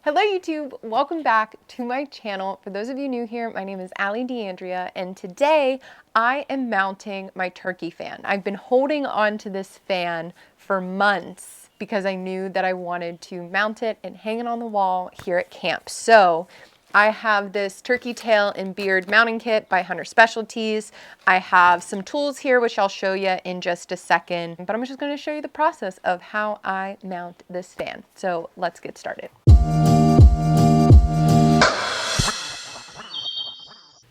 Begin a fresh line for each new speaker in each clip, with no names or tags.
Hello YouTube, welcome back to my channel. For those of you new here, my name is Allie and today I am mounting my turkey fan. I've been holding on to this fan for months because I knew that I wanted to mount it and hang it on the wall here at camp. So I have this turkey tail and beard mounting kit by Specialties. I have some tools here, which I'll show you in just a second, but I'm just going to show you the process of how I mount this fan. So let's get started.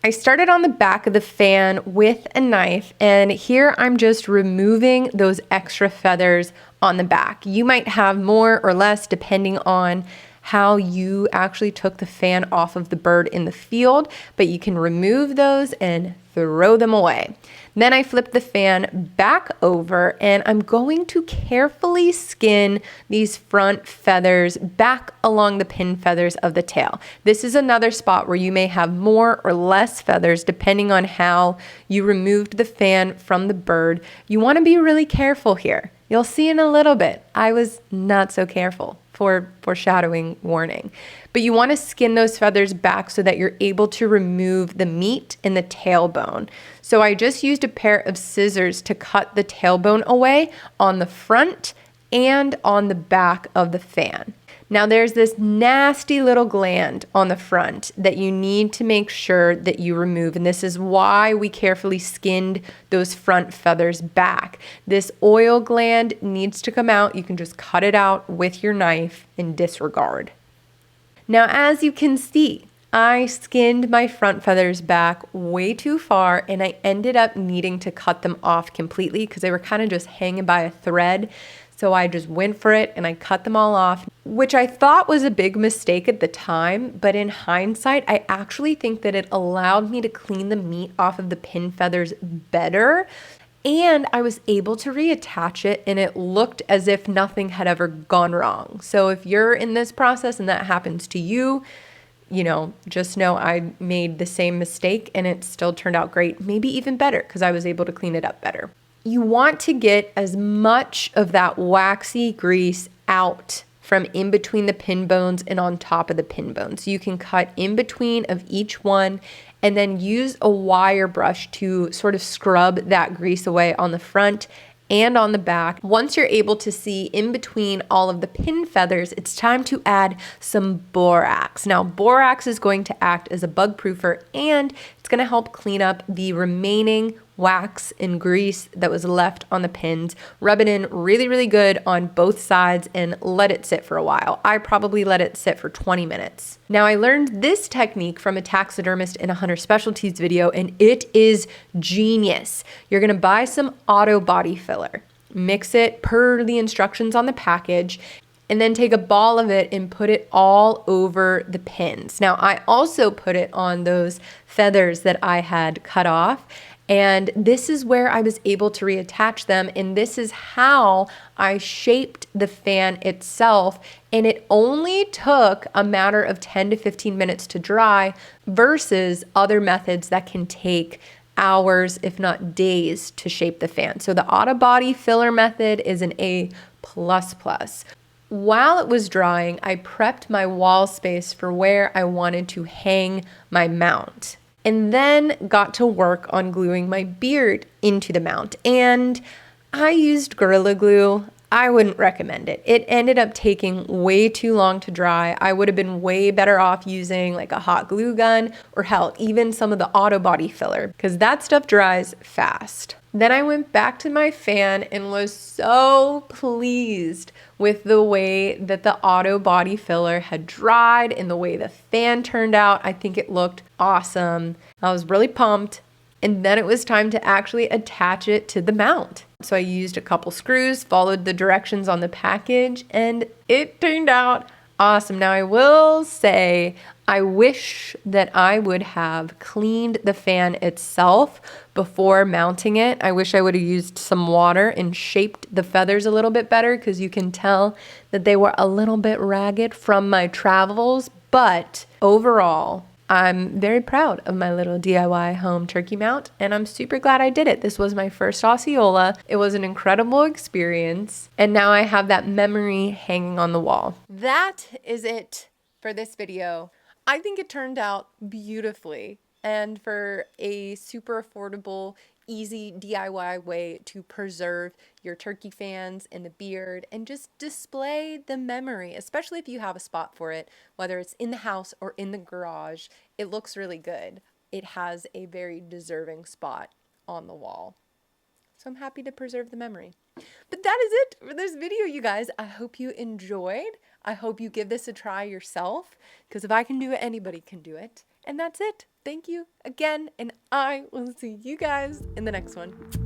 I started on the back of the fan with a knife, and here I'm just removing those extra feathers on the back. You might have more or less depending on how you actually took the fan off of the bird in the field, but you can remove those and throw them away. Then I flip the fan back over and I'm going to carefully skin these front feathers back along the pin feathers of the tail. This is another spot where you may have more or less feathers depending on how you removed the fan from the bird. You want to be really careful here. You'll see in a little bit. I was not so careful. Foreshadowing warning. But you want to skin those feathers back so that you're able to remove the meat in the tailbone. So I just used a pair of scissors to cut the tailbone away on the front and on the back of the fan. Now there's this nasty little gland on the front that you need to make sure that you remove, and this is why we carefully skinned those front feathers back. This oil gland needs to come out. You can just cut it out with your knife and disregard. Now as you can see, I skinned my front feathers back way too far, and I ended up needing to cut them off completely because they were kind of just hanging by a thread. So I just went for it and I cut them all off, which I thought was a big mistake at the time. But in hindsight, I actually think that it allowed me to clean the meat off of the pin feathers better. And I was able to reattach it and it looked as if nothing had ever gone wrong. So if you're in this process and that happens to you, just know I made the same mistake and it still turned out great, maybe even better because I was able to clean it up better. You want to get as much of that waxy grease out from in between the pin bones and on top of the pin bones. You can cut in between of each one and then use a wire brush to sort of scrub that grease away on the front and on the back. Once you're able to see in between all of the pin feathers, it's time to add some borax. Now, borax is going to act as a bug proofer and it's going to help clean up the remaining wax and grease that was left on the pins. Rub it in really, really good on both sides and let it sit for a while. I probably let it sit for 20 minutes. Now, I learned this technique from a taxidermist in a Hunter Specialties video, and it is genius. You're gonna buy some auto body filler, mix it per the instructions on the package, and then take a ball of it and put it all over the pins. Now, I also put it on those feathers that I had cut off, and this is where I was able to reattach them, and this is how I shaped the fan itself, and it only took a matter of 10 to 15 minutes to dry versus other methods that can take hours, if not days, to shape the fan. So the auto body filler method is an A++. While it was drying, I prepped my wall space for where I wanted to hang my mount, and then got to work on gluing my beard into the mount. And I used Gorilla Glue. I wouldn't recommend it. It ended up taking way too long to dry. I would have been way better off using like a hot glue gun or hell, even some of the auto body filler, because that stuff dries fast. Then I went back to my fan and was so pleased with the way that the auto body filler had dried and the way the fan turned out. I think it looked awesome. I was really pumped. And then it was time to actually attach it to the mount. So I used a couple screws, followed the directions on the package, and it turned out awesome. Now I will say, I wish that I would have cleaned the fan itself before mounting it. I wish I would have used some water and shaped the feathers a little bit better because you can tell that they were a little bit ragged from my travels. But overall, I'm very proud of my little DIY home turkey mount, and I'm super glad I did it. This was my first Osceola. It was an incredible experience, and now I have that memory hanging on the wall. That is it for this video. I think it turned out beautifully. And for a super affordable, easy DIY way to preserve your turkey fans and the beard and just display the memory, especially if you have a spot for it, whether it's in the house or in the garage, it looks really good. It has a very deserving spot on the wall. So I'm happy to preserve the memory. But that is it for this video, you guys. I hope you enjoyed. I hope you give this a try yourself, because if I can do it, anybody can do it. And that's it. Thank you again, and I will see you guys in the next one.